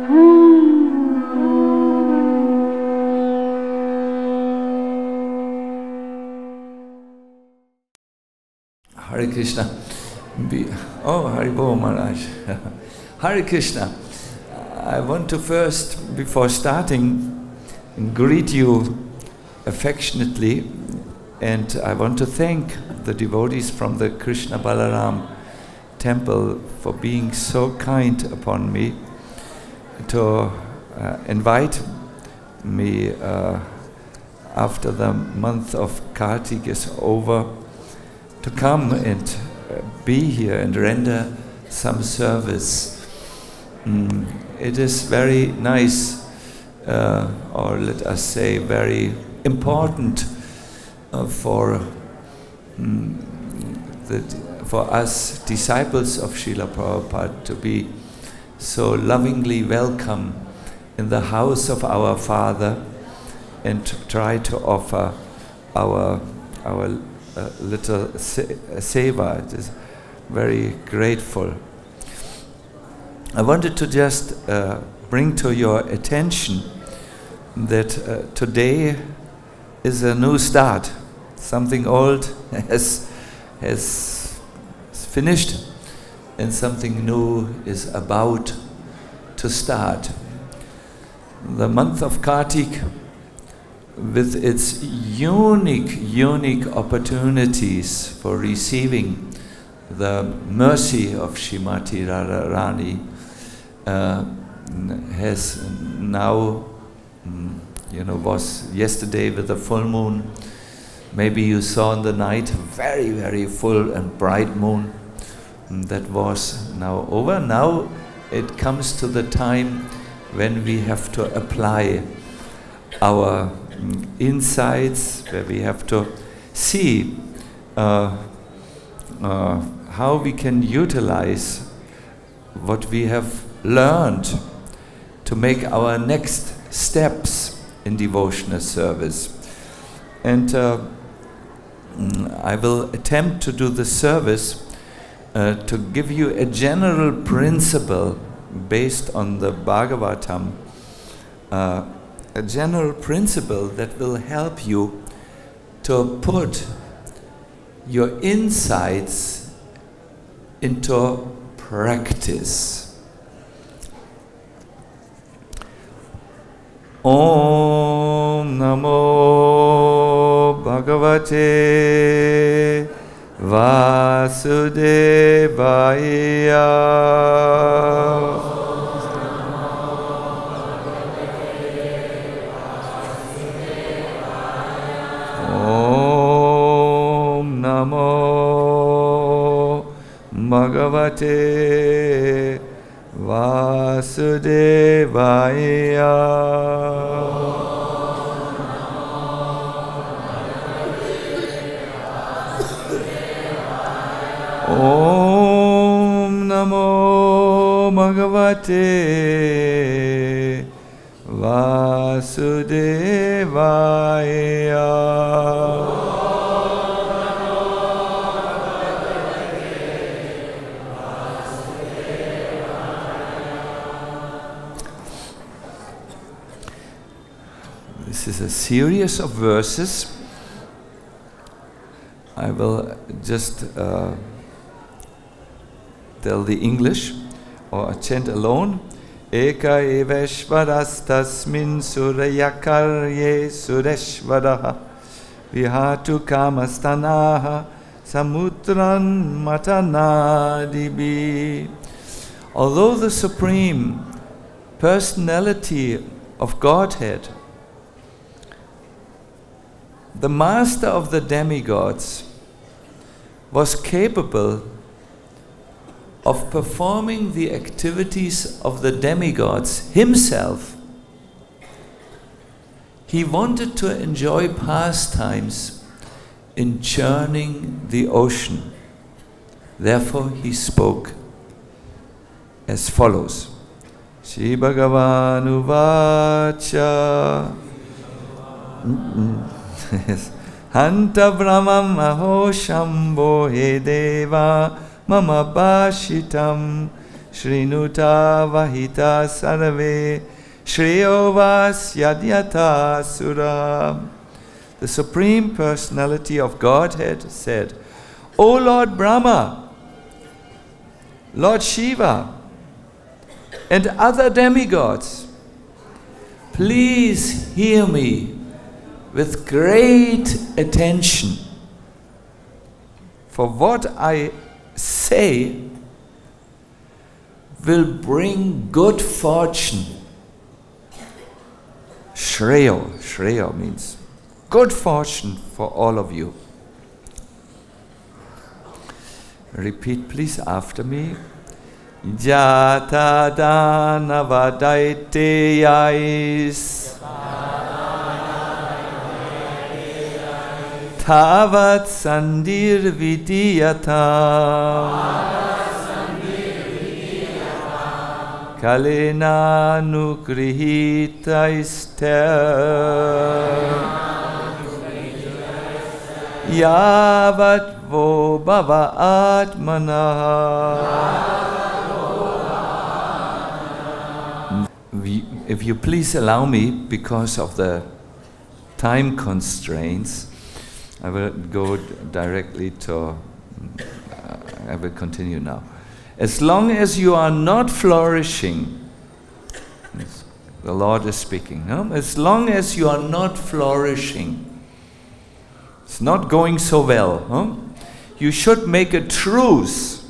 Hare Krishna. Oh, Haribol Maharaj. Hare Krishna. I want to first, before starting, greet you affectionately, and I want to thank the devotees from the Krishna Balaram temple for being so kind upon me to invite me after the month of Kartik is over to come and be here and render some service. It is very nice, or let us say very important for us disciples of Srila Prabhupada to be so lovingly welcome in the house of our Father and to try to offer our little seva. It is very grateful. I wanted to just bring to your attention that today is a new start. Something old has finished and something new is about to start. The month of Kartik, with its unique opportunities for receiving the mercy of Srimati Radharani, has now, was yesterday with the full moon. Maybe you saw in the night very full and bright moon. That was now over. Now it comes to the time when we have to apply our insights, where we have to see how we can utilize what we have learned to make our next steps in devotional service. And I will attempt to do the service to give you a general principle based on the Bhagavatam, a general principle that will help you to put your insights into practice. Om Namo Bhagavate Vasudevaya. Om Namo Bhagavate Vasudevaya. Om Namo Bhagavate Vasudevaya. This is a series of verses. I will just tell the English or chant alone. Eka eveshvarastasmin surayakarye sureshvaraha vihatu kamastanaha samutran matanadibi. Although the Supreme Personality of Godhead, the master of the demigods, was capable of performing the activities of the demigods himself, he wanted to enjoy pastimes in churning the ocean. Therefore he spoke as follows. Shri Bhagavan Uvacha Hanta Brahmam Aho Shambho He Deva Mama Bashitam Shrinuta Vahita Sarve Shreyo Vas Yadyata Sura. The Supreme Personality of Godhead said, O Lord Brahma, Lord Shiva, and other demigods, please hear me with great attention. For what I say will bring good fortune. Shreyo means good fortune for all of you. Repeat please after me. Jata dana vadaite yais tavat sandir vidiyata kalena nugrihita yavat vo bhava atmana. If you please allow me, because of the time constraints, I will go directly to, I will continue now. As long as you are not flourishing, the Lord is speaking, no? As long as you are not flourishing, it's not going so well, huh? You should make a truce.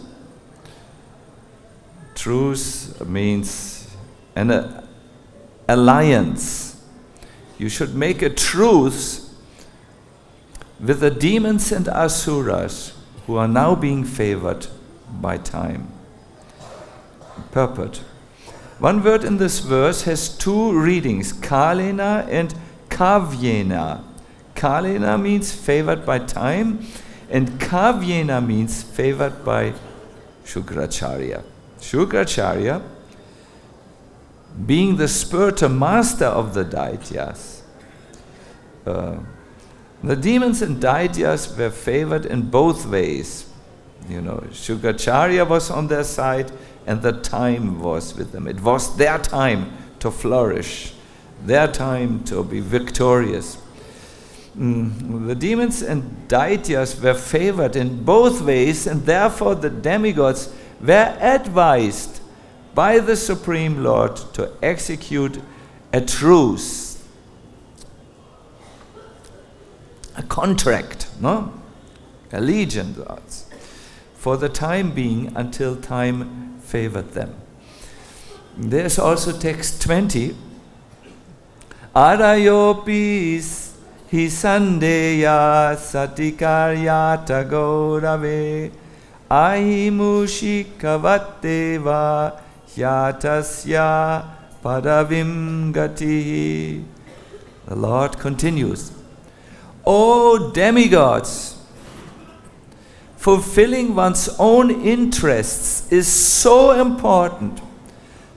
Truce means an alliance. You should make a truce with the demons and asuras who are now being favored by time. Purport. One word in this verse has two readings, kalena and kavyena. Kalena means favored by time, and kavyena means favored by Shukracharya. Shukracharya, being the spiritual master of the Daityas, the demons and Daityas were favored in both ways. You know, Shukracharya was on their side and the time was with them. It was their time to flourish, their time to be victorious. The demons and Daityas were favored in both ways, and therefore the demigods were advised by the Supreme Lord to execute a truce, a contract, no? Allegiance, for the time being, until time favored them. There's also text 20. Arayopis hi sandeya satikaryata gaurave ahimushikavateva yatasya padavim gati. The Lord continues, O demigods, fulfilling one's own interests is so important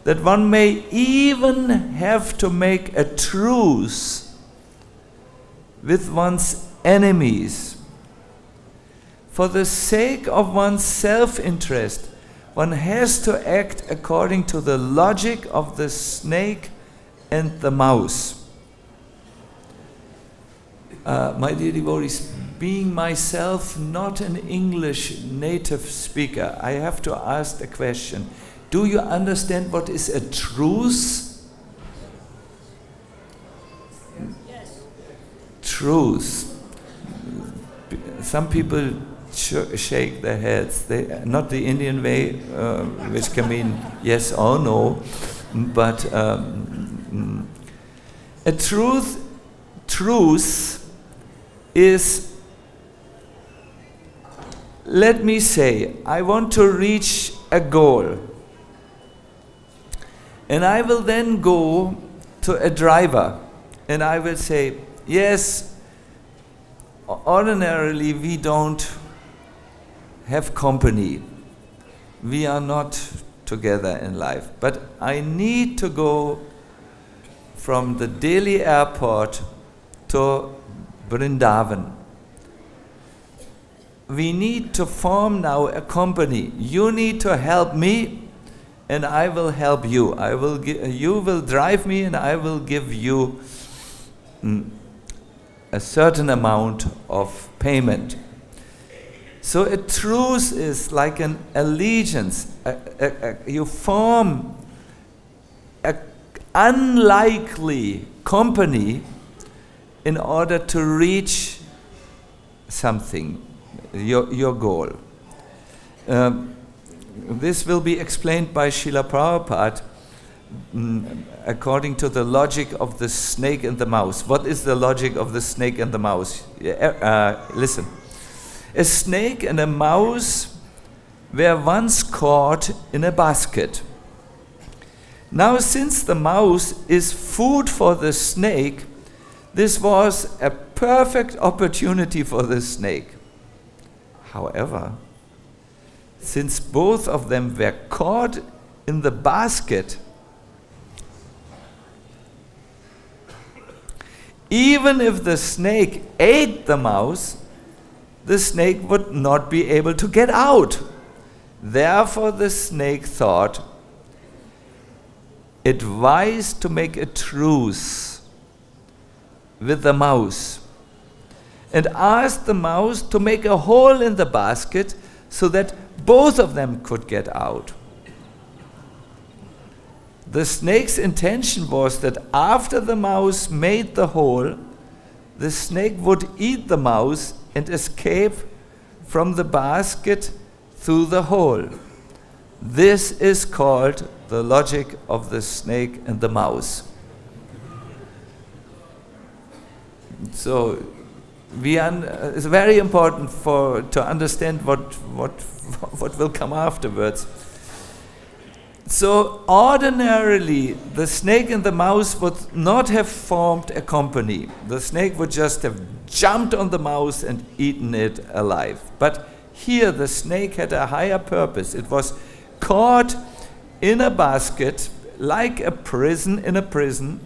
that one may even have to make a truce with one's enemies. For the sake of one's self-interest, one has to act according to the logic of the snake and the mouse. My dear devotees, being myself not an English native speaker, I have to ask the question, do you understand what is a truce? Yes. Truce. Some people shake their heads. Not the Indian way, which can mean yes or no, but a truce is, let me say, I want to reach a goal, and I will then go to a driver and I will say, yes, ordinarily we don't have company, we are not together in life, but I need to go from the Delhi airport to Vrindavan. We need to form now a company. You need to help me and I will help you. You will drive me, and I will give you a certain amount of payment. So a truce is like an allegiance. You form an unlikely company in order to reach something, your goal. This will be explained by Srila Prabhupada according to the logic of the snake and the mouse. What is the logic of the snake and the mouse? Listen. A snake and a mouse were once caught in a basket. Now, since the mouse is food for the snake, this was a perfect opportunity for the snake. However, since both of them were caught in the basket, even if the snake ate the mouse, the snake would not be able to get out. Therefore, the snake thought it wise to make a truce with the mouse and asked the mouse to make a hole in the basket so that both of them could get out. The snake's intention was that after the mouse made the hole, the snake would eat the mouse and escape from the basket through the hole. This is called the logic of the snake and the mouse. So, it's very important to understand what will come afterwards. So, ordinarily, the snake and the mouse would not have formed a company. The snake would just have jumped on the mouse and eaten it alive. But here, the snake had a higher purpose. It was caught in a basket, like a prison in a prison.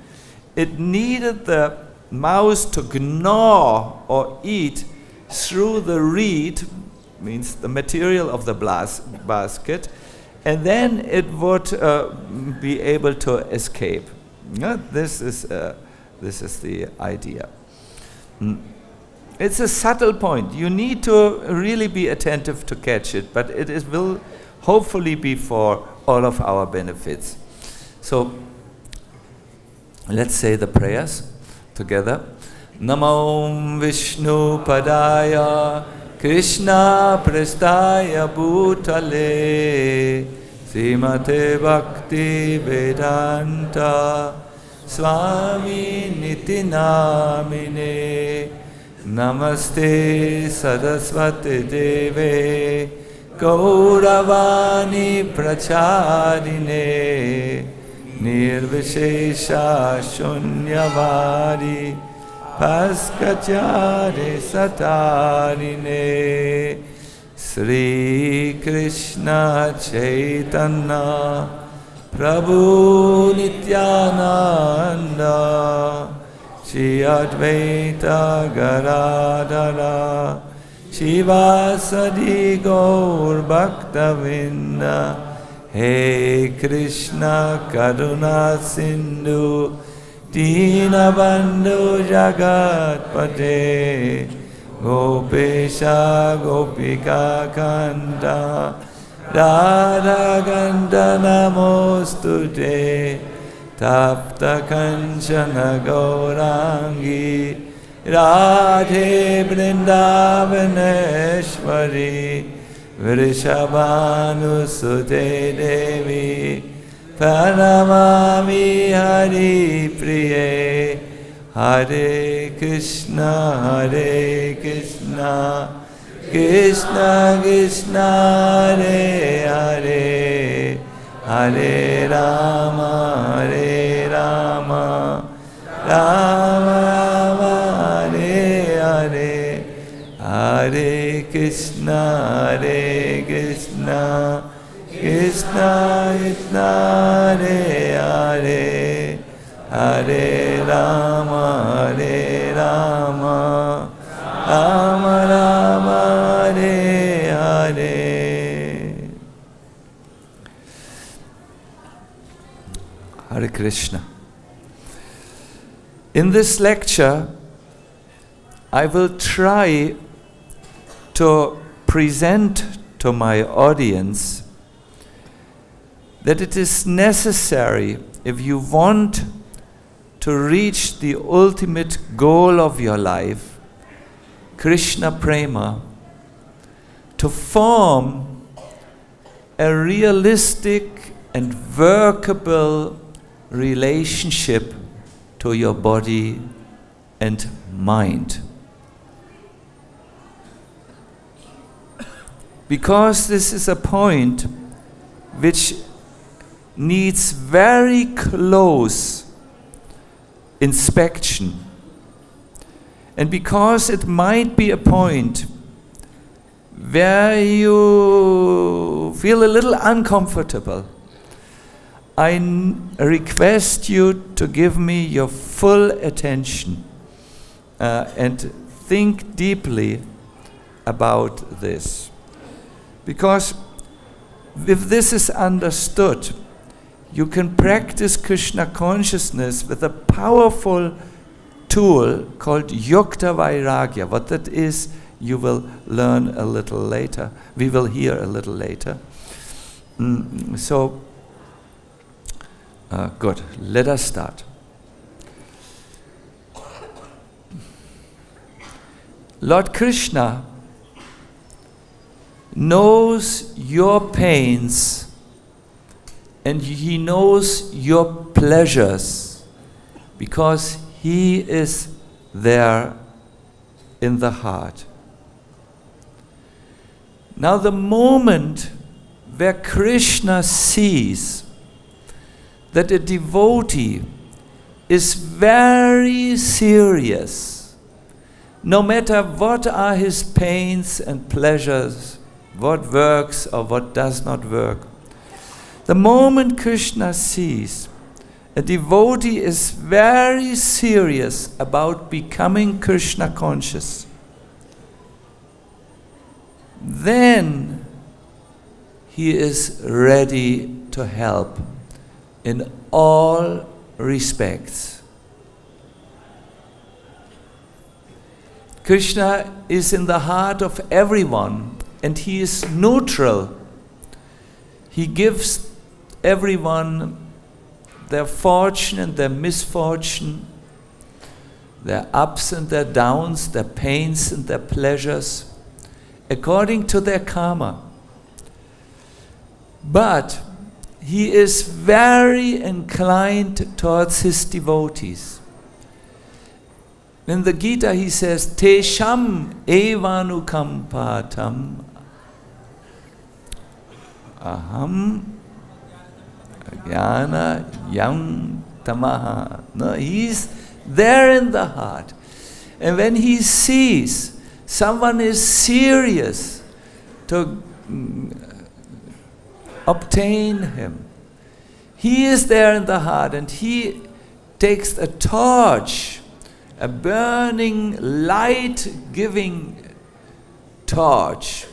It needed the mouse to gnaw or eat through the reed, means the material of the basket, and then it would be able to escape. This is the idea. It's a subtle point. You need to really be attentive to catch it, but will hopefully be for all of our benefits. So let's say the prayers together. Namo Vishnu Padaya Krishna Prestaya Bhutale Srimate Bhakti Vedanta Swami Niti Namine Namaste Saraswati Deve Gauravani Pracharine Nirvishesha Shunyavadi Paskachare Satarine Sri Krishna Chaitanya Prabhu Nityananda Shri Advaita Garadhara Shivasadi Gaur Bhaktavinda He Krishna Karuna Sindhu Dinabandhu Jagat Pate Gopesha Gopika Kanta Radha Kanta Namostute Tapta Kanchana Gaurangi Radhe Vrindavaneshwari Vrishabhanusute Devi Pranamami Hari Priye Hare Krishna Krishna Krishna Hare Hare Hare Rama Rama Hare Hare Hare Krishna Krishna Krishna Hare Hare Hare Rama Rama Hare Hare. Hare Krishna. In this lecture, I will try to present to my audience that it is necessary, if you want to reach the ultimate goal of your life, Krishna Prema, to form a realistic and workable relationship to your body and mind. Because this is a point which needs very close inspection, and because it might be a point where you feel a little uncomfortable, I request you to give me your full attention and think deeply about this. Because if this is understood, you can practice Krishna consciousness with a powerful tool called Yukta Vairagya. What that is, you will learn a little later. We will hear a little later. Good. Let us start. Lord Krishna knows your pains and He knows your pleasures because He is there in the heart. Now, the moment where Krishna sees that a devotee is very serious, no matter what are his pains and pleasures, what works or what does not work, the moment Krishna sees a devotee is very serious about becoming Krishna conscious, then he is ready to help in all respects. Krishna is in the heart of everyone and He is neutral. He gives everyone their fortune and their misfortune, their ups and their downs, their pains and their pleasures, according to their karma. But He is very inclined towards His devotees. In the Gita He says, Tesham evanukampatam aham jnana yam tamaha. No, He's there in the heart. And when He sees someone is serious to obtain Him, He is there in the heart and He takes a torch, a burning, light-giving torch,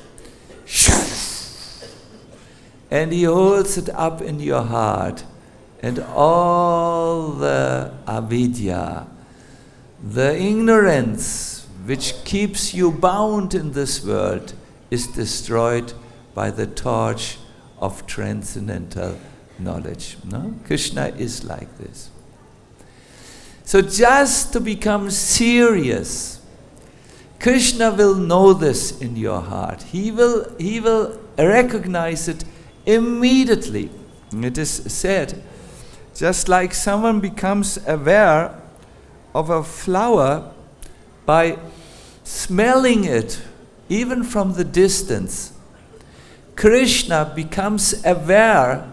and He holds it up in your heart, and all the avidya, the ignorance which keeps you bound in this world, is destroyed by the torch of transcendental knowledge. No? Krishna is like this. So just to become serious, Krishna will know this in your heart. He will recognize it immediately. It is said, just like someone becomes aware of a flower by smelling it, even from the distance, Krishna becomes aware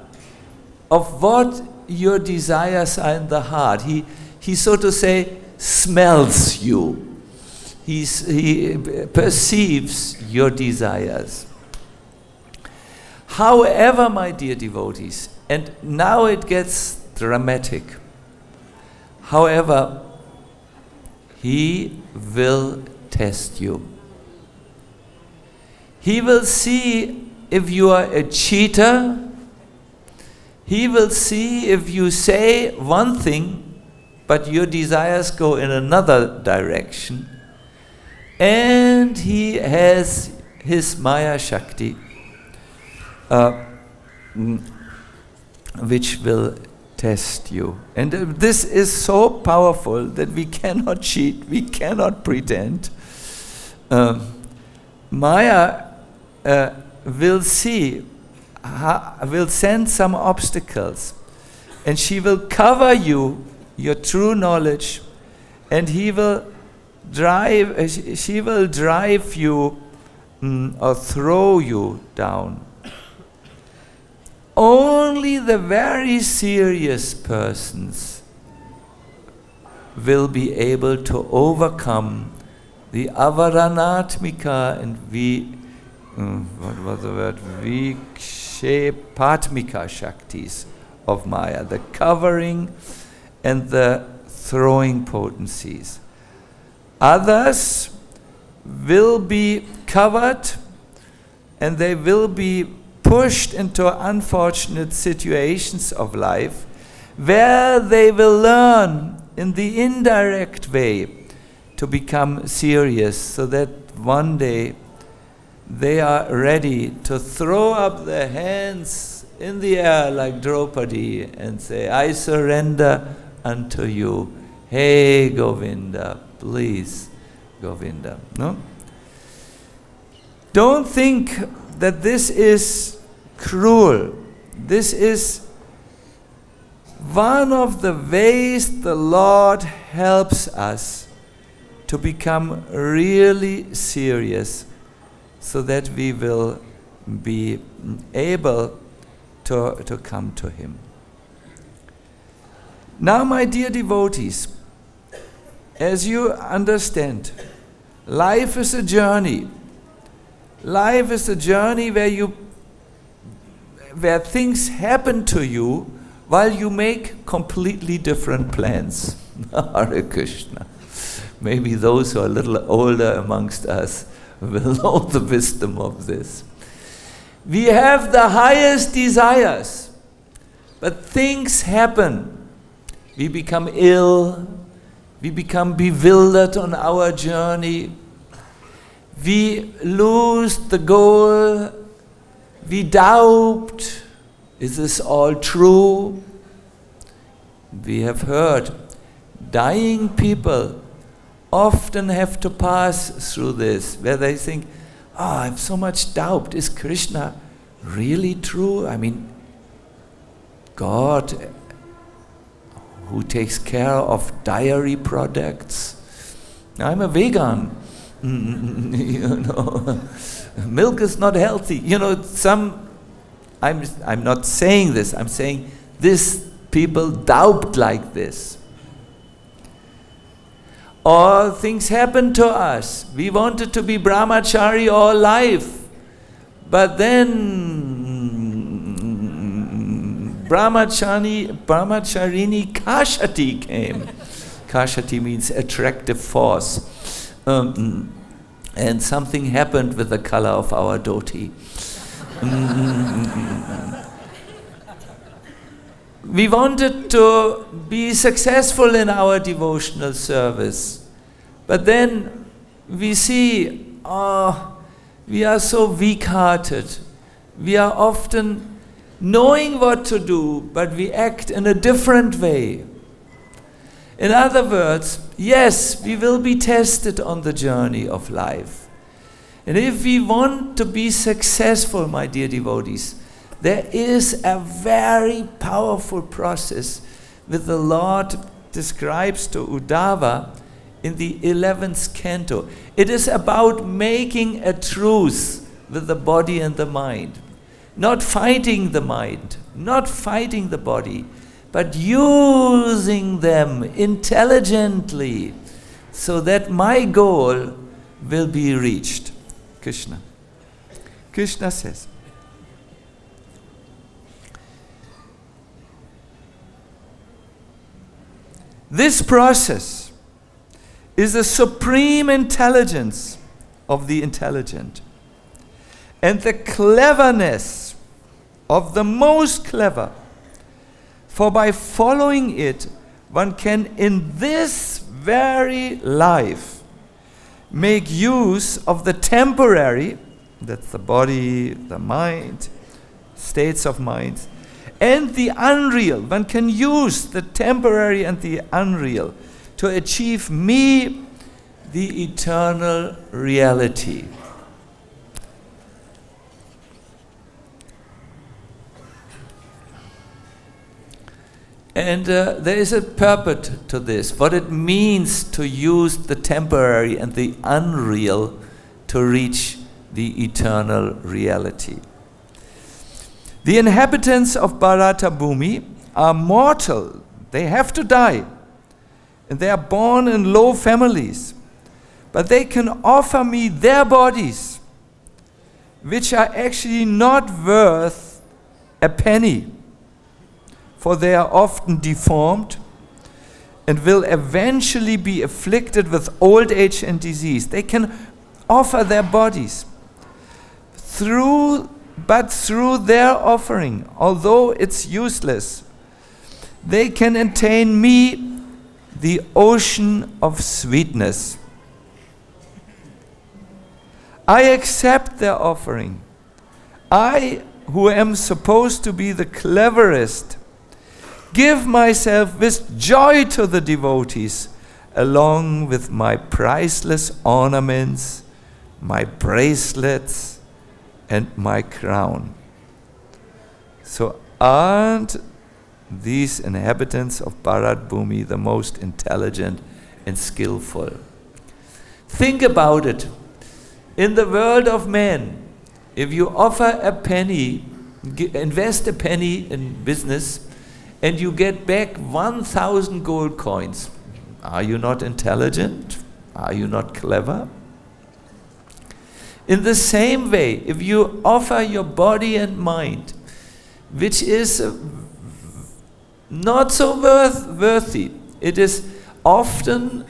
of what your desires are in the heart. He so to say smells you. He perceives your desires. However, my dear devotees, and now it gets dramatic. However, He will test you. He will see if you are a cheater, He will see if you say one thing, but your desires go in another direction. And he has his Maya Shakti, which will test you. And this is so powerful that we cannot cheat, we cannot pretend. Maya will see, will send some obstacles, and she will cover you, your true knowledge, and she will drive you or throw you down. Only the very serious persons will be able to overcome the avaranatmika and what was the word? Vikshepatmika Shaktis of Maya, the covering and the throwing potencies. Others will be covered and they will be pushed into unfortunate situations of life where they will learn in the indirect way to become serious, so that one day they are ready to throw up their hands in the air like Draupadi and say, I surrender unto you. Hey Govinda, please Govinda. No? Don't think that this is cruel. This is one of the ways the Lord helps us to become really serious, so that we will be able to come to Him. Now, my dear devotees, as you understand, life is a journey. Life is a journey where things happen to you while you make completely different plans. Hare Krishna. Maybe those who are a little older amongst us will know the wisdom of this. We have the highest desires, but things happen. We become ill, we become bewildered on our journey, we lose the goal, we doubt, is this all true? We have heard dying people often have to pass through this, where they think, I have so much doubt. Is Krishna really true? I mean, God, who takes care of dairy products? I'm a vegan. You know, milk is not healthy. You know, I'm not saying this. I'm saying this. People doubt like this. Or things happen to us. We wanted to be brahmachari all life, but then brahmacharini Kashati came. Kashati means attractive force. And something happened with the color of our dhoti. We wanted to be successful in our devotional service, but then we see, we are so weak-hearted. We are often knowing what to do, but we act in a different way. In other words, yes, we will be tested on the journey of life. And if we want to be successful, my dear devotees, there is a very powerful process that the Lord describes to Uddhava in the 11th canto. It is about making a truce with the body and the mind. Not fighting the mind, not fighting the body, but using them intelligently so that my goal will be reached. Krishna. Krishna says, this process is the supreme intelligence of the intelligent, and the cleverness of the most clever For by following it, one can in this very life make use of the temporary, that's the body, the mind, states of mind, and the unreal. One can use the temporary and the unreal to achieve me, the eternal reality. And there is a purport to this, what it means to use the temporary and the unreal to reach the eternal reality. The inhabitants of Bharata Bhumi are mortal. They have to die. And they are born in low families. But they can offer me their bodies, which are actually not worth a penny, for they are often deformed and will eventually be afflicted with old age and disease. They can offer their bodies. But through their offering, although it's useless, they can attain me, the ocean of sweetness. I accept their offering. I, who am supposed to be the cleverest, give myself with joy to the devotees, along with my priceless ornaments, my bracelets, and my crown. So aren't these inhabitants of Bharat Bhumi the most intelligent and skillful? Think about it. In the world of men, if you offer a penny, invest a penny in business, and you get back 1,000 gold coins, are you not intelligent? Are you not clever? In the same way, if you offer your body and mind, which is not so worthy, it is often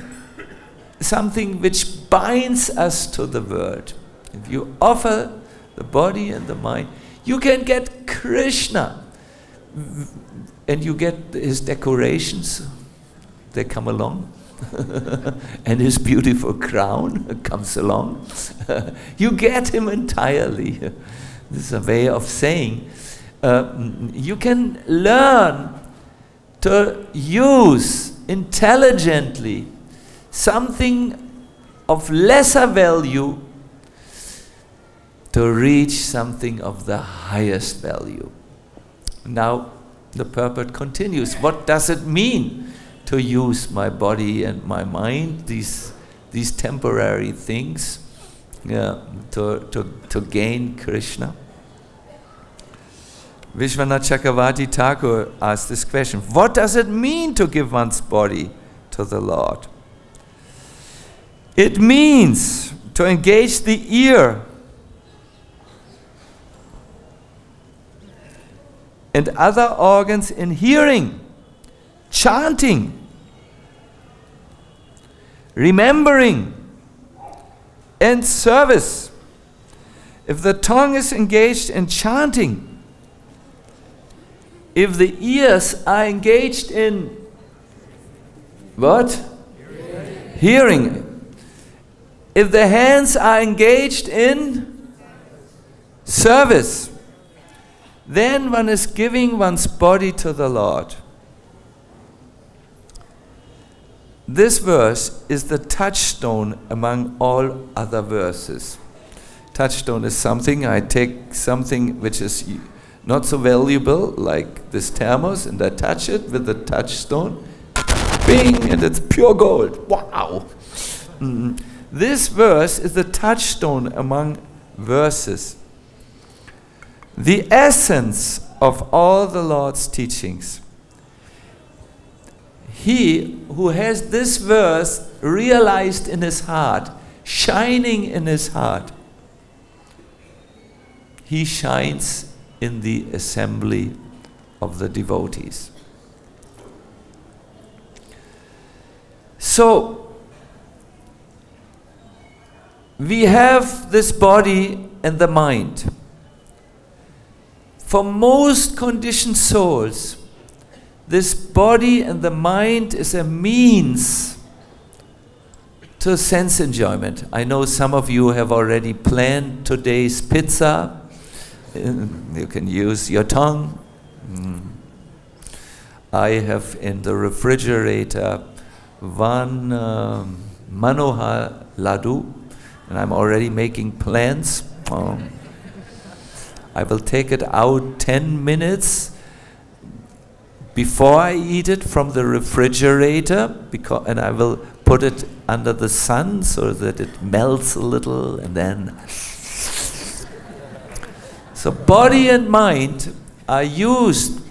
something which binds us to the world. If you offer the body and the mind, you can get Krishna, and you get his decorations, they come along. And his beautiful crown comes along. You get him entirely. This is a way of saying you can learn to use intelligently something of lesser value to reach something of the highest value. Now the purport continues. What does it mean to use my body and my mind, these temporary things, to gain Krishna? Vishwanath Chakravarti Thakur asked this question: what does it mean to give one's body to the Lord? It means to engage the ear and other organs in hearing, chanting, remembering, and service. If the tongue is engaged in chanting, if the ears are engaged in what? Hearing. If the hands are engaged in service, then one is giving one's body to the Lord. This verse is the touchstone among all other verses. Touchstone is something, I take something which is not so valuable, like this thermos, and I touch it with the touchstone, bing, and it's pure gold. Wow! This verse is the touchstone among verses. The essence of all the Lord's teachings. He who has this verse realized in his heart, shining in his heart, he shines in the assembly of the devotees. So, we have this body and the mind. For most conditioned souls, this body and the mind is a means to sense enjoyment. I know some of you have already planned today's pizza. You can use your tongue. I have in the refrigerator one Manohar Laddu, and I'm already making plans. I will take it out 10 minutes before I eat it from the refrigerator, and I will put it under the sun so that it melts a little, and then... So body and mind are used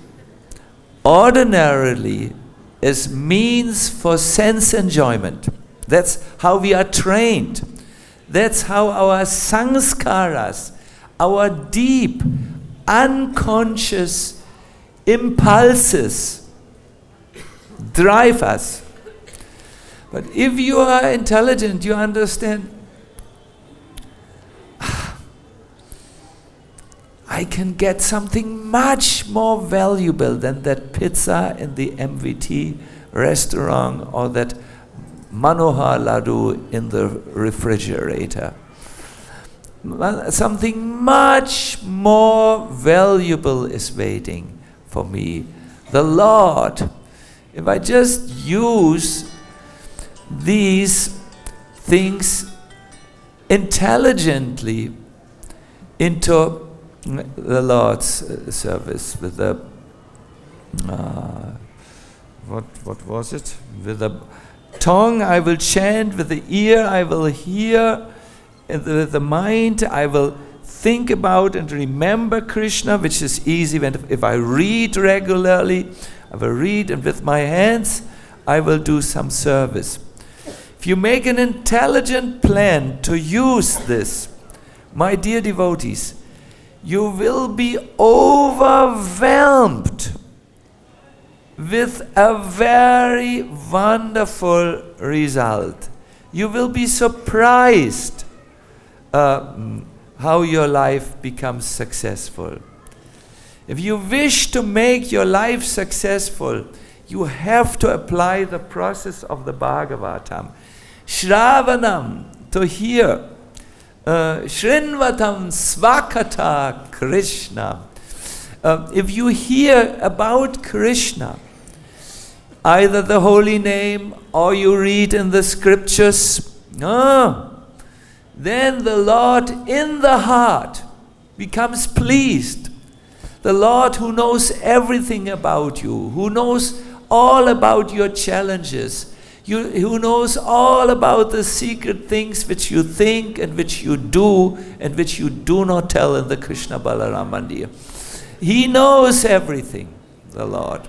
ordinarily as means for sense enjoyment. That's how we are trained. That's how our sanskaras, our deep, unconscious impulses drive us. But if you are intelligent, you understand, I can get something much more valuable than that pizza in the MVT restaurant or that Manohar Laddu in the refrigerator. Something much more valuable is waiting for me. The Lord. If I just use these things intelligently into the Lord's service with the what was it? With the tongue I will chant, with the ear I will hear, and with the mind I will think about and remember Krishna, which is easy. If I read regularly, I will read, and with my hands I will do some service. If you make an intelligent plan to use this, my dear devotees, you will be overwhelmed with a very wonderful result. You will be surprised how your life becomes successful. If you wish to make your life successful, you have to apply the process of the Bhagavatam. Shravanam, to hear. Shrinvatam svakata Krishna. If you hear about Krishna, either the holy name or you read in the scriptures, then the Lord in the heart becomes pleased. The Lord who knows everything about you, who knows all about your challenges, who knows all about the secret things which you think and which you do and which you do not tell in the Krishna Balaram Mandir. He knows everything, the Lord.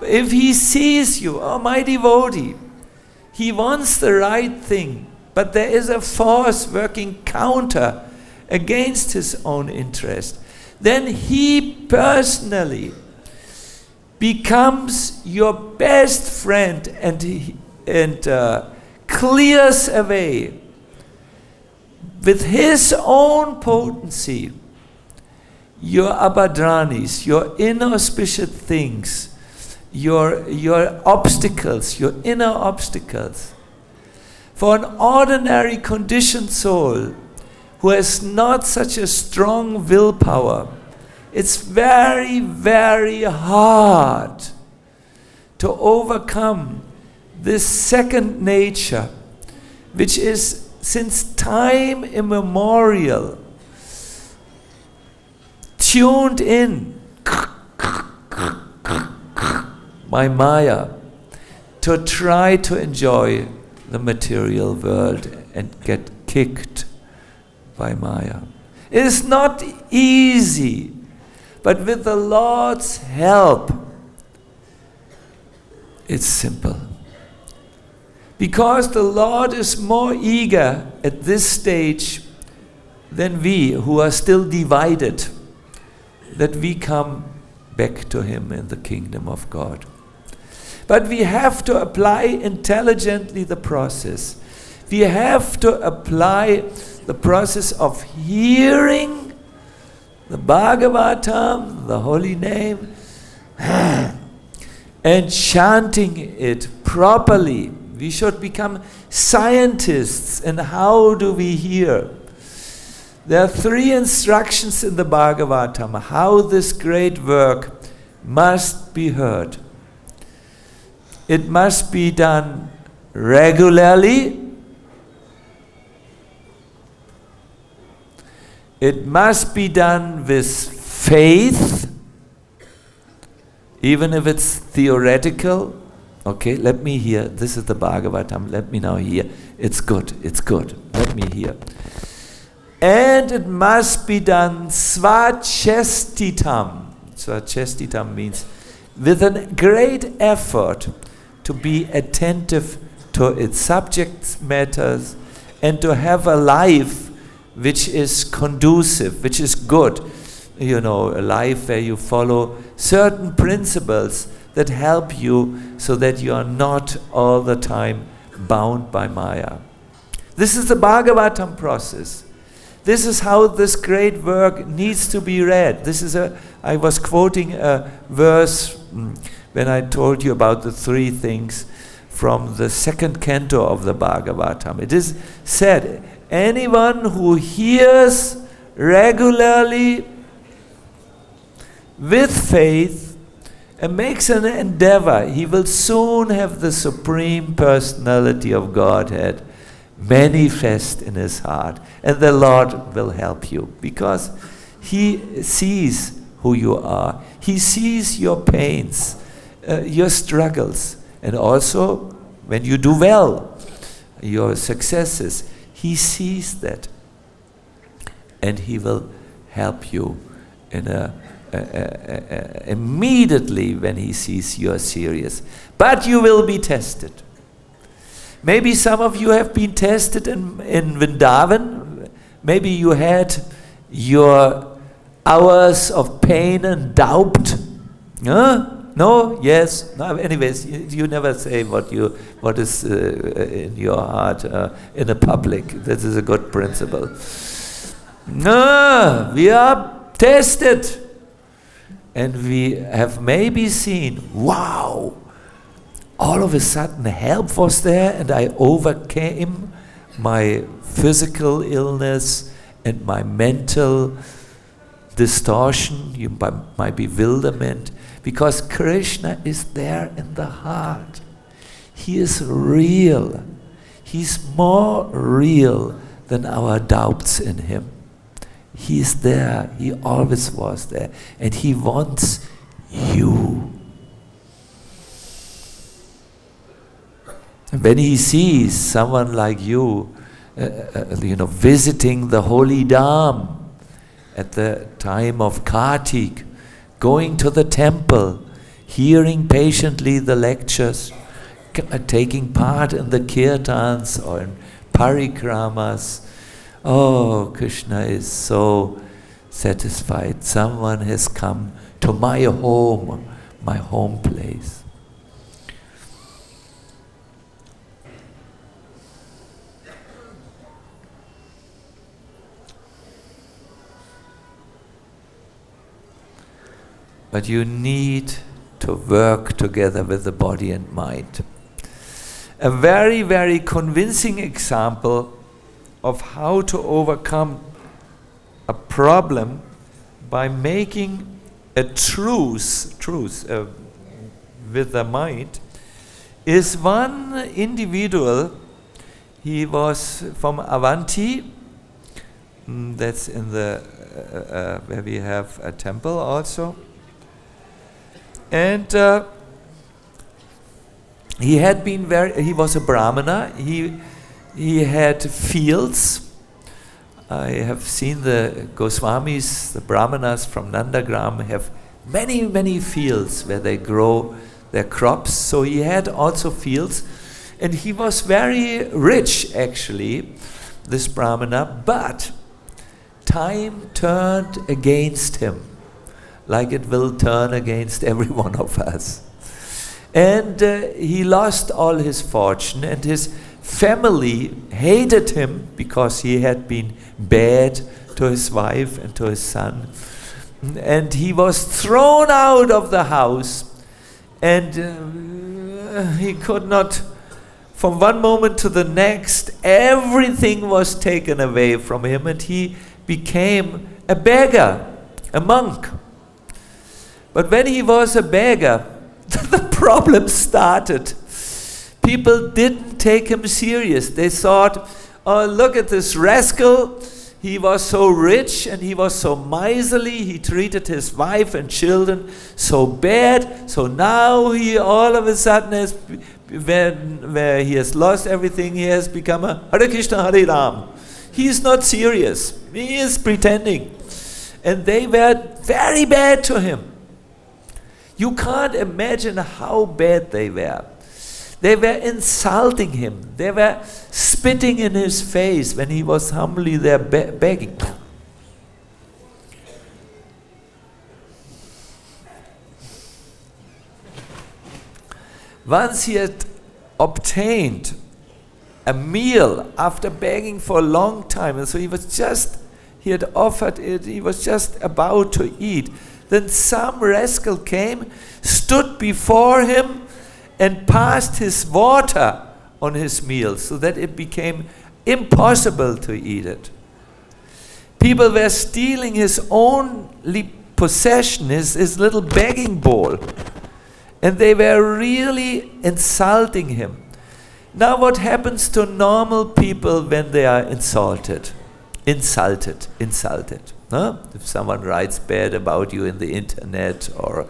If He sees you, oh my devotee, He wants the right thing, but there is a force working counter against His own interest. Then He personally becomes your best friend and clears away with His own potency your abhadranis, your inauspicious things, your obstacles, your inner obstacles. For an ordinary conditioned soul who has not such a strong willpower, it's very, very hard to overcome this second nature, which is since time immemorial tuned in by Maya to try to enjoy the material world and get kicked by Maya. It is not easy, but with the Lord's help, it's simple. Because the Lord is more eager at this stage than we, who are still divided, that we come back to Him in the kingdom of God. But we have to apply intelligently the process. We have to apply the process of hearing the Bhagavatam, the holy name, and chanting it properly. We should become scientists. And how do we hear? There are 3 instructions in the Bhagavatam how this great work must be heard. It must be done regularly. It must be done with faith, even if it's theoretical. Okay, let me hear. This is the Bhagavatam. Let me now hear. It's good. It's good. Let me hear. And it must be done svachestitam. Svachestitam means with a great effort to be attentive to its subject matters and to have a life which is conducive, which is good. You know, a life where you follow certain principles that help you so that you are not all the time bound by Maya. This is the Bhagavatam process. This is how this great work needs to be read. I was quoting a verse when I told you about the 3 things from the 2nd canto of the Bhagavatam. It is said, anyone who hears regularly with faith and makes an endeavor, he will soon have the Supreme Personality of Godhead manifest in his heart. And the Lord will help you because He sees who you are. He sees your pains, your struggles, and also when you do well, your successes. He sees that, and He will help you in immediately when He sees you are serious. But you will be tested. Maybe some of you have been tested in Vrindavan. Maybe you had your hours of pain and doubt. No? Yes? No, anyways, you never say what is in your heart in a public. This is a good principle. No, we are tested. And we have maybe seen, wow, all of a sudden help was there and I overcame my physical illness and my mental distortion, my bewilderment, because Krishna is there in the heart. He is real. He's more real than our doubts in Him. He is there. He always was there. And He wants you. And when He sees someone like you, visiting the holy Dham at the time of Kartik, going to the temple, hearing patiently the lectures, taking part in the kirtans or in parikramas. Oh, Krishna is so satisfied. Someone has come to my home place. But you need to work together with the body and mind. A very, very convincing example of how to overcome a problem by making a truce with the mind is one individual. He was from Avanti. That's in the where we have a temple also. And he was a Brahmana. He had fields. I have seen the Goswamis, the Brahmanas from Nandagram have many, many fields where they grow their crops. So he had also fields. And he was very rich, actually, this Brahmana. But time turned against him, like it will turn against every one of us. And he lost all his fortune, and his family hated him because he had been bad to his wife and to his son. And he was thrown out of the house, And he could not, from one moment to the next, everything was taken away from him, and he became a beggar, a monk. But when he was a beggar, the problem started. People didn't take him serious. They thought, oh, look at this rascal. He was so rich and he was so miserly. He treated his wife and children so bad. So now he all of a sudden has, where he has lost everything, he has become a Hare Krishna, Hare Ram. He is not serious. He is pretending. And they were very bad to him. You can't imagine how bad they were. They were insulting him. They were spitting in his face when he was humbly there begging. Once he had obtained a meal after begging for a long time, and so he had offered it, he was just about to eat. Then some rascal came, stood before him, and passed his water on his meal so that it became impossible to eat it. People were stealing his only possession, his little begging bowl, and they were really insulting him. Now what happens to normal people when they are insulted? Insulted. Huh? If someone writes bad about you in the internet, or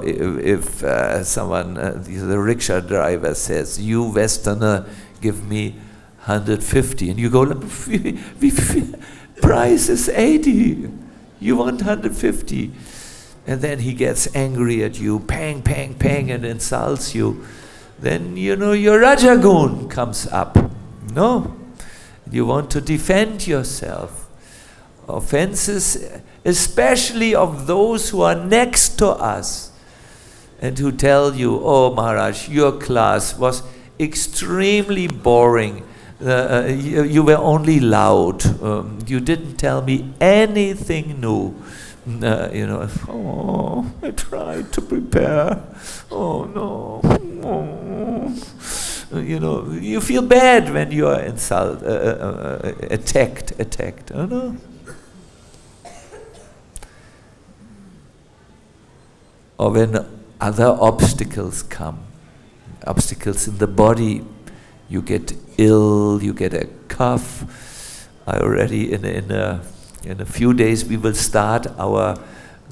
if someone, the rickshaw driver says, you Westerner, give me 150, and you go, price is 80, you want 150. And then he gets angry at you, pang, pang, pang, and insults you. Then, you know, your Rajagun comes up. No, you want to defend yourself. Offenses, especially of those who are next to us and who tell you, oh Maharaj, your class was extremely boring. You were only loud. You didn't tell me anything new. You know, oh, I tried to prepare. Oh no. Oh. You know, you feel bad when you are attacked. Oh no. Or when other obstacles come, obstacles in the body, you get ill, you get a cough. I already, in a few days, we will start our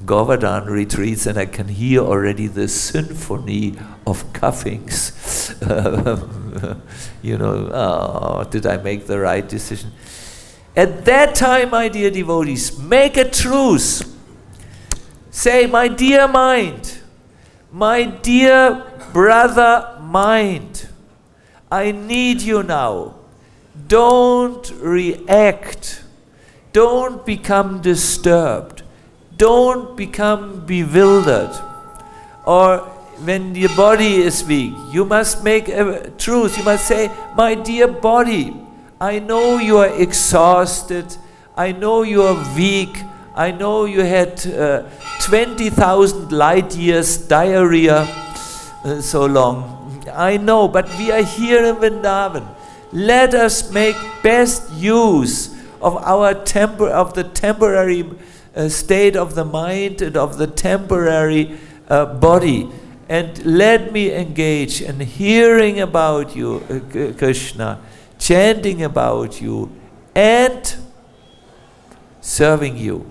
Govardhan retreats, and I can hear already the symphony of coughings. You know, oh, did I make the right decision? At that time, my dear devotees, make a truce. Say, my dear mind, my dear brother mind, I need you now. Don't react. Don't become disturbed. Don't become bewildered. Or when your body is weak, you must make a truce. You must say, my dear body, I know you are exhausted. I know you are weak. I know you had 20,000 light years diarrhea so long. I know, but we are here in Vrindavan. Let us make best use of the temporary state of the mind and of the temporary body. And let me engage in hearing about you, Krishna, chanting about you, and serving you.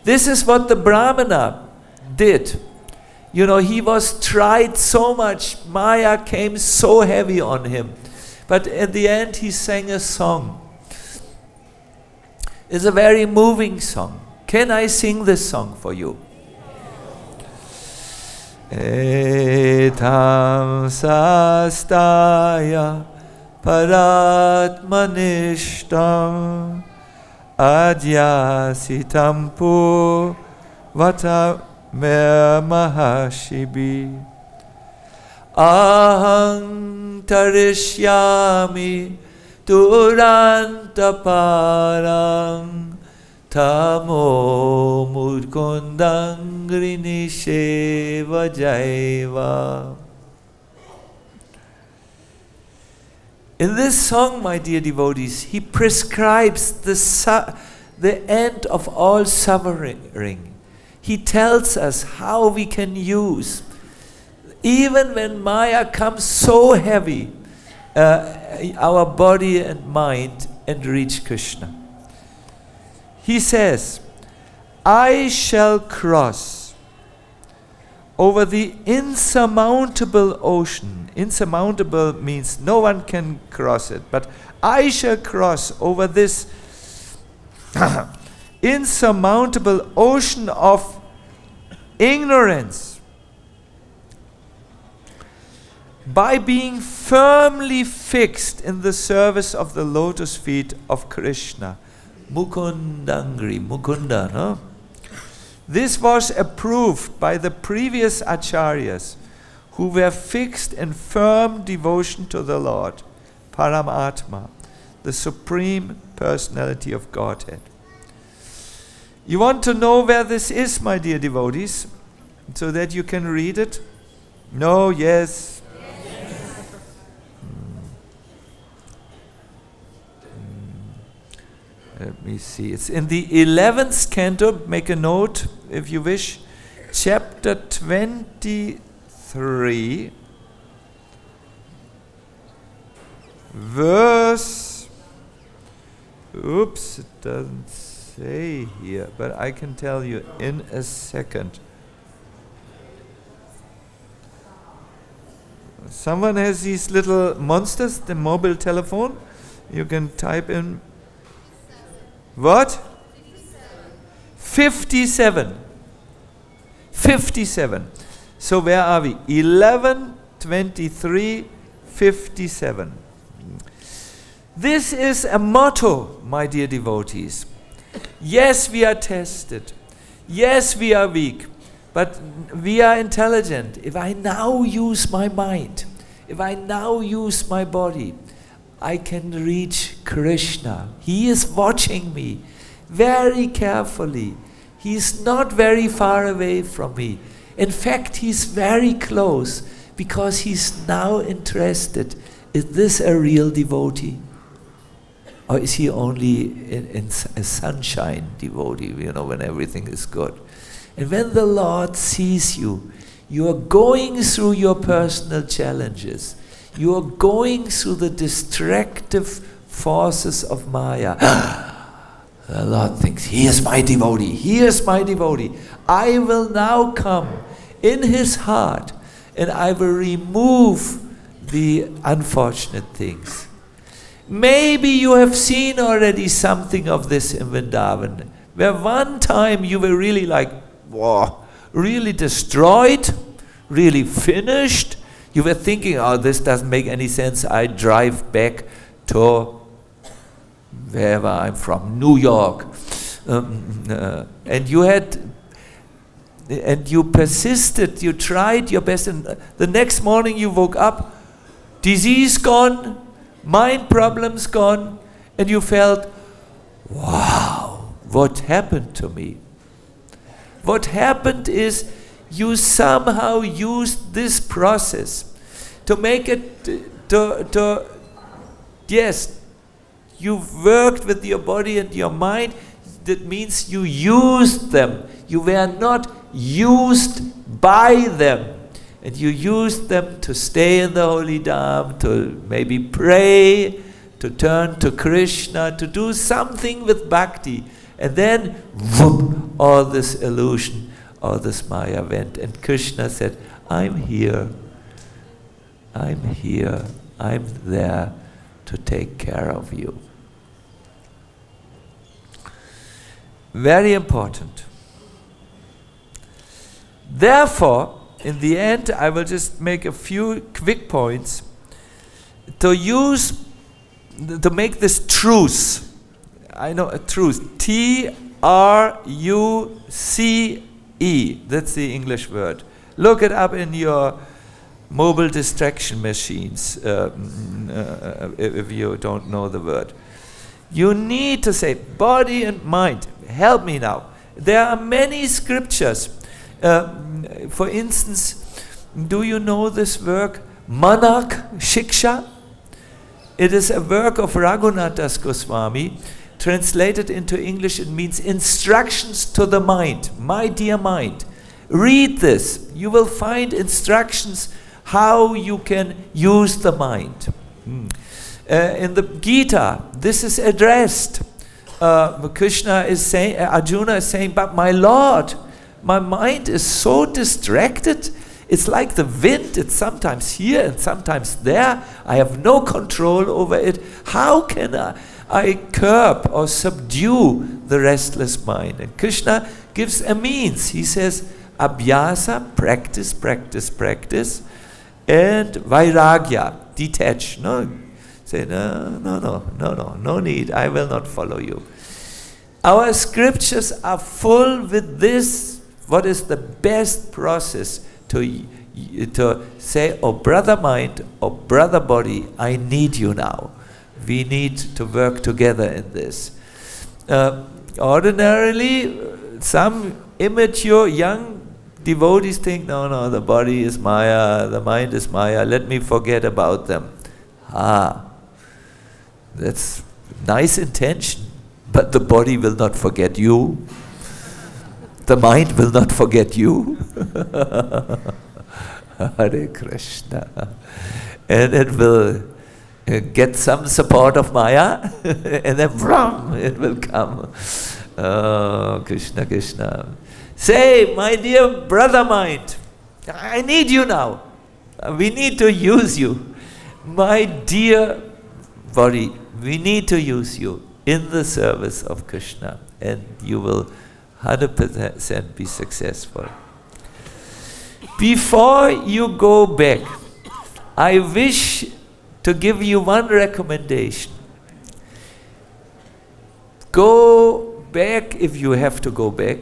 This is what the Brahmana did. You know, he was tried so much. Maya came so heavy on him. But at the end, he sang a song. It's a very moving song. Can I sing this song for you? Etam sastaya paratmanishtam adyasitampu vata me mahashibi aham tarishyami turantaparam Tamo mudkundangrini sheva jaiva. In this song, my dear devotees, he prescribes the end of all suffering. He tells us how we can use, even when Maya comes so heavy, our body and mind, and reach Krishna. He says, I shall cross over the insurmountable ocean. Insurmountable means no one can cross it, but I shall cross over this insurmountable ocean of ignorance by being firmly fixed in the service of the lotus feet of Krishna. Mukundangri, Mukunda, no? This was approved by the previous acharyas who were fixed in firm devotion to the Lord, Paramatma, the Supreme Personality of Godhead. You want to know where this is, my dear devotees, so that you can read it? No, yes. Let me see. It's in the 11th canto. Make a note if you wish. Chapter 23, verse. Oops, it doesn't say here, but I can tell you in a second. Someone has these little monsters, the mobile telephone. You can type in. What? 57. 57. So where are we? 11, 23, 57. This is a motto, my dear devotees. Yes, we are tested. Yes, we are weak. But we are intelligent. If I now use my mind, if I now use my body, I can reach Krishna. He is watching me very carefully. He is not very far away from me. In fact, he's very close because he's now interested. Is this a real devotee? Or is he only in a sunshine devotee, you know, when everything is good? And when the Lord sees you, you are going through your personal challenges. You are going through the destructive forces of Maya. The Lord thinks, he is my devotee. He is my devotee. I will now come in his heart and I will remove the unfortunate things. Maybe you have seen already something of this in Vrindavan, where one time you were really like, wow, really destroyed, really finished. You were thinking, oh, this doesn't make any sense. I drive back to wherever I'm from, New York. And you persisted, you tried your best, and the next morning you woke up, disease gone, mind problems gone, and you felt, wow, what happened to me? What happened is you somehow used this process to make it, yes, you've worked with your body and your mind. That means you used them. You were not used by them. And you used them to stay in the holy dham, to maybe pray, to turn to Krishna, to do something with bhakti. And then, whoop, all this illusion, all this Maya went. And Krishna said, I'm here. I'm here. I'm there to take care of you. Very important. Therefore, in the end, I will just make a few quick points to make this truce. I know a truce. T-R-U-C-E. That's the English word. Look it up in your mobile distraction machines if you don't know the word. You need to say body and mind. help me now. There are many scriptures. For instance, do you know this work, Manak Shiksha? It is a work of Raghunath Das Goswami. Translated into English, it means instructions to the mind. My dear mind, read this. You will find instructions how you can use the mind. In the Gita, this is addressed. Krishna is saying, Arjuna is saying, but my Lord, my mind is so distracted. It's like the wind. It's sometimes here and sometimes there. I have no control over it. How can I curb or subdue the restless mind? And Krishna gives a means. He says, Abhyasa, practice, practice, practice, and Vairagya, detach. No, say, no need. I will not follow you. Our scriptures are full with this. What is the best process to say, oh brother mind, oh brother body, I need you now. We need to work together in this. Ordinarily, some immature young devotees think, no, the body is Maya, the mind is Maya, let me forget about them. That's nice intention, but the body will not forget you. The mind will not forget you. Hare Krishna. And it will get some support of Maya, and then vroom, it will come. Oh, Krishna, Krishna. Say, my dear brother mind, I need you now. We need to use you. My dear body, we need to use you in the service of Krishna, and you will 100% be successful. Before you go back, I wish to give you one recommendation. Go back, if you have to go back,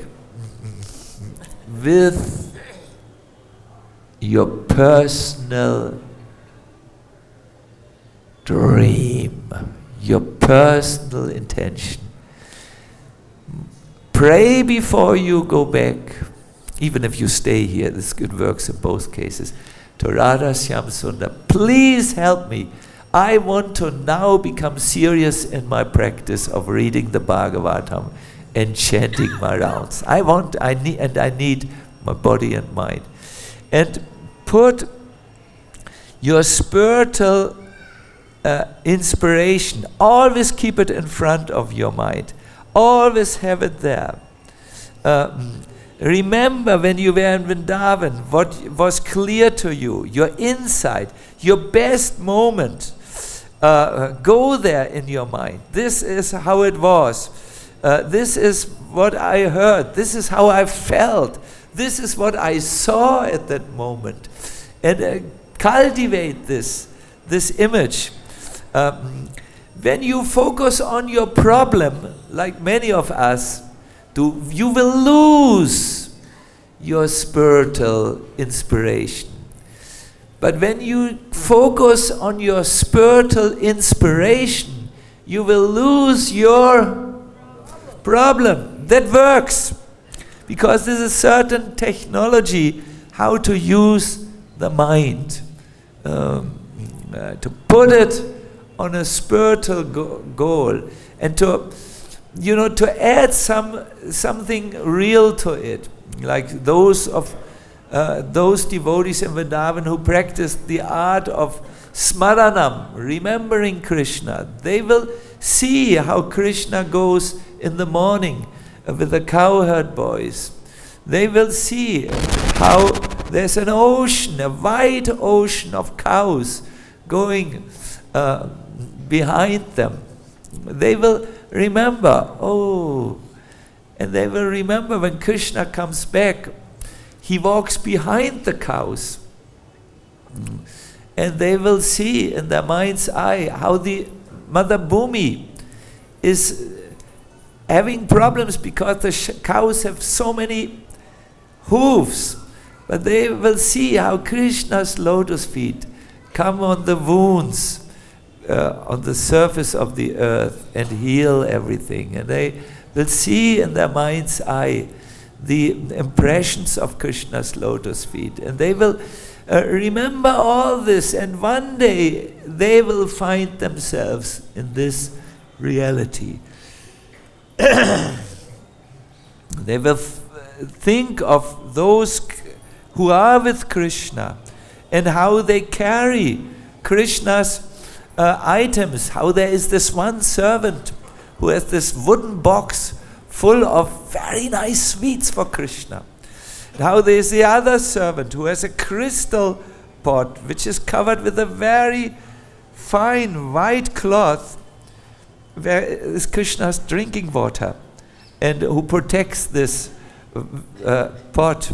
with your personal dream, your personal intention. Pray before you go back, even if you stay here, this good works in both cases, to Radha Shyam Sundar. Please help me. I want to now become serious in my practice of reading the Bhagavatam and chanting my rounds. I need my body and mind. And put your spiritual inspiration, always keep it in front of your mind. Always have it there. Remember when you were in Vrindavan, what was clear to you, your insight, your best moment. Go there in your mind. This is how it was. This is what I heard. This is how I felt. This is what I saw at that moment. And cultivate this image. When you focus on your problem, like many of us do, you will lose your spiritual inspiration. But when you focus on your spiritual inspiration, you will lose your problem. That works. Because there's a certain technology how to use the mind. To put it on a spiritual goal, and to add something real to it, like those devotees in Vrindavan who practice the art of smaranam, remembering Krishna. They will see how Krishna goes in the morning with the cowherd boys. They will see how there's an ocean, a wide ocean of cows going behind them. They will remember, and they will remember when Krishna comes back, he walks behind the cows. And they will see in their mind's eye how the Mother Bhumi is having problems because the cows have so many hooves. But they will see how Krishna's lotus feet come on the wounds on the surface of the earth and heal everything. And they will see in their mind's eye the impressions of Krishna's lotus feet. And they will remember all this, and one day they will find themselves in this reality. They will think of those who are with Krishna and how they carry Krishna's items, how there is this one servant who has this wooden box full of very nice sweets for Krishna. And how there is the other servant who has a crystal pot which is covered with a very fine white cloth where is Krishna's drinking water, and who protects this pot,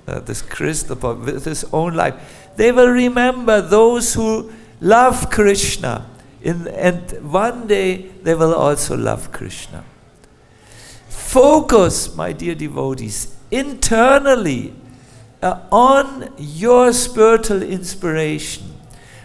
this crystal pot, with his own life. They will remember those who love Krishna, and one day they will also love Krishna. Focus, my dear devotees, internally on your spiritual inspiration,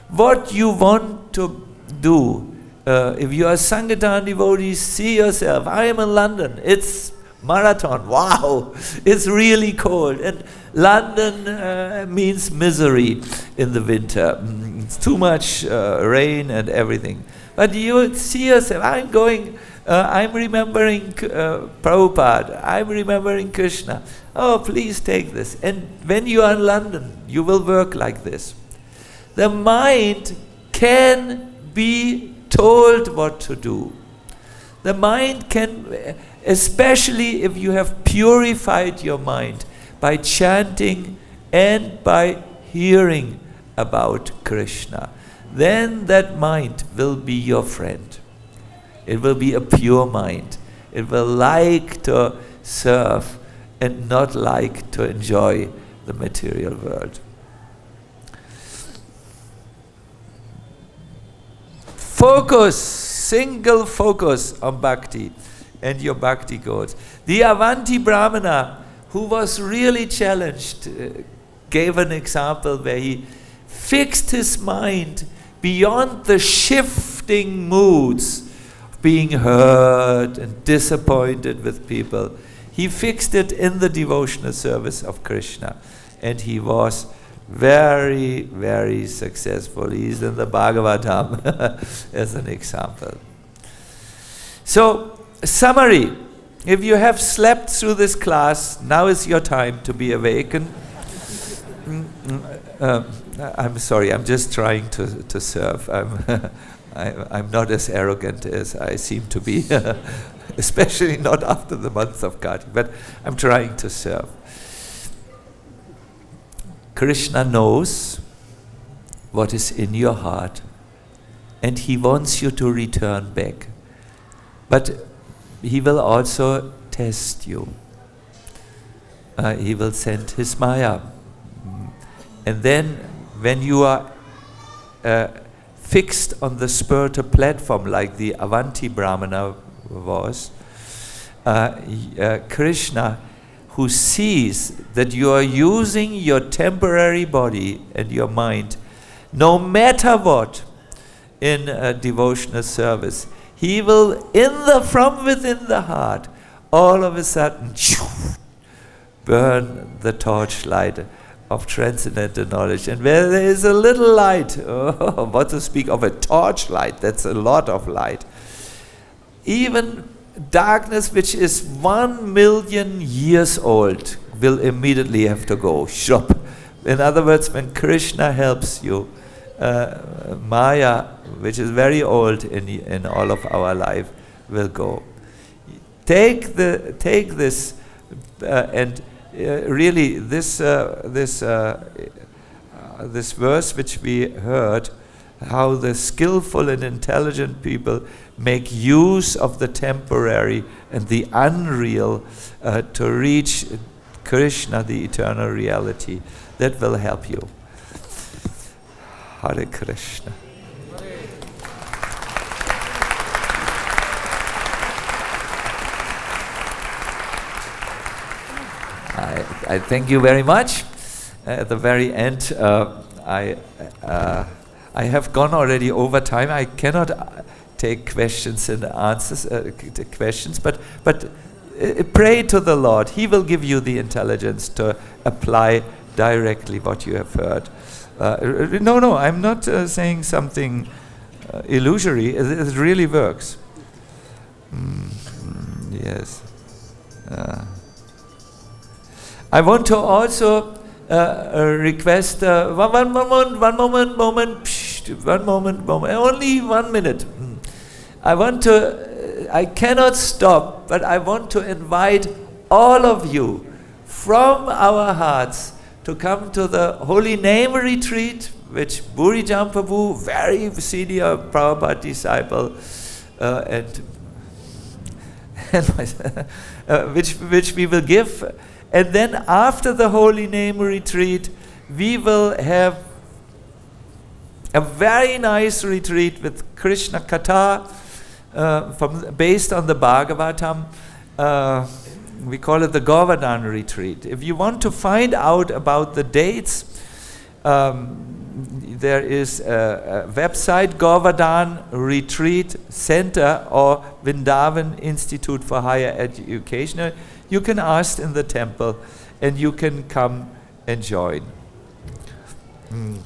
what you want to do. If you are Sankirtan devotees, see yourself. I am in London. It's marathon. Wow, it's really cold. And London means misery in the winter. It's too much rain and everything. But you see yourself. I'm going. I'm remembering Prabhupada. I'm remembering Krishna. Oh, please take this. And when you are in London, you will work like this. The mind can be told what to do. The mind can, especially if you have purified your mind by chanting and by hearing about Krishna, then that mind will be your friend. It will be a pure mind. It will like to serve and not like to enjoy the material world. Focus, single focus on bhakti and your bhakti goals. The Avanti Brahmana, who was really challenged, gave an example where he fixed his mind beyond the shifting moods of being hurt and disappointed with people. He fixed it in the devotional service of Krishna, and he was very, very successful. He's in the Bhagavad-Gita as an example. So, summary. If you have slept through this class, now is your time to be awakened. I'm sorry, I'm just trying to serve. I'm not as arrogant as I seem to be, especially not after the month of Kartik, but I'm trying to serve. Krishna knows what is in your heart, and he wants you to return back. But he will also test you. He will send his Maya. And then when you are fixed on the spiritual platform like the Avanti Brahmana was, Krishna, who sees that you are using your temporary body and your mind, no matter what, in a devotional service, he will, from within the heart, all of a sudden, burn the torchlight of transcendental knowledge. And where there is a little light, oh, what to speak of a torchlight, that's a lot of light. Even darkness which is 1 million years old will immediately have to go. Shop. In other words, when Krishna helps you, Maya, which is very old in all of our life, will go. Take this and really this verse which we heard, how the skillful and intelligent people make use of the temporary and the unreal to reach Krishna, the eternal reality. That will help you. Hare Krishna. I thank you very much. At the very end, I have gone already over time. I cannot take questions and answers, questions, but pray to the Lord. He will give you the intelligence to apply directly what you have heard. No, I'm not saying something illusory. It really works. Yes. I want to also request one moment, only 1 minute. I cannot stop, but I want to invite all of you from our hearts to come to the Holy Name Retreat, which Buri Jampabu, very senior Prabhupada disciple, which we will give. And then after the Holy Name Retreat, we will have a very nice retreat with Krishna Katha, based on the Bhagavatam. We call it the Govardhan Retreat. If you want to find out about the dates, there is a website, Govardhan Retreat Center or Vrindavan Institute for Higher Education. You can ask in the temple and you can come and join. In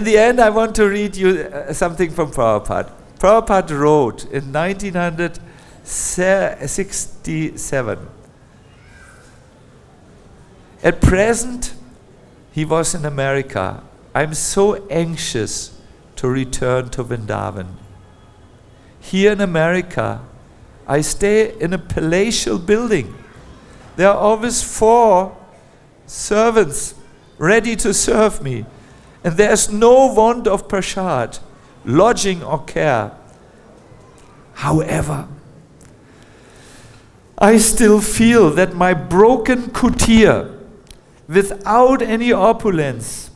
the end, I want to read you something from Prabhupada. Prabhupada wrote in 1967. At present, he was in America. I'm so anxious to return to Vrindavan. Here in America, I stay in a palatial building. There are always 4 servants ready to serve me. And there's no want of prasad, lodging or care. However, I still feel that my broken kutir, without any opulence,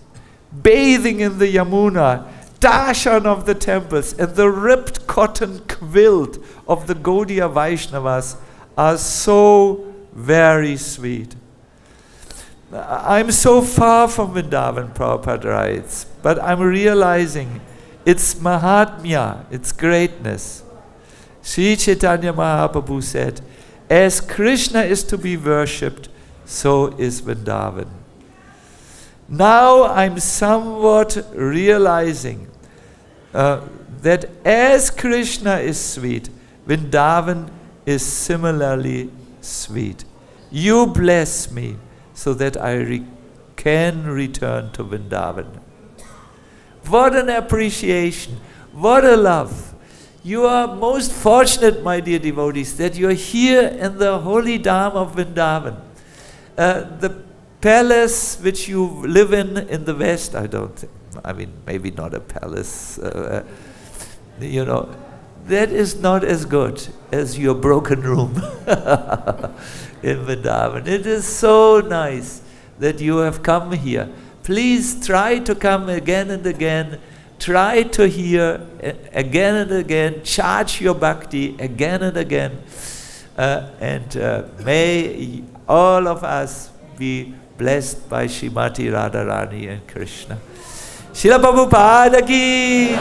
bathing in the Yamuna, darshan of the temples, and the ripped cotton quilt of the Gaudiya Vaishnavas are so very sweet. I'm so far from Vrindavan, Prabhupada writes, but I'm realizing its mahatmya, its greatness. Sri Chaitanya Mahaprabhu said, as Krishna is to be worshipped, so is Vrindavan. Now I'm somewhat realizing that as Krishna is sweet, Vrindavan is similarly sweet. You bless me so that I can return to Vrindavan. What an appreciation, what a love. You are most fortunate, my dear devotees, that you are here in the holy Dham of Vrindavan. The palace which you live in the West, I don't think, I mean, maybe not a palace, you know, that is not as good as your broken room in Vrindavan. It is so nice that you have come here. Please try to come again and again. Try to hear again and again. Charge your bhakti again and again. May all of us be blessed by Srimati Radharani and Krishna. Srila Prabhupada ki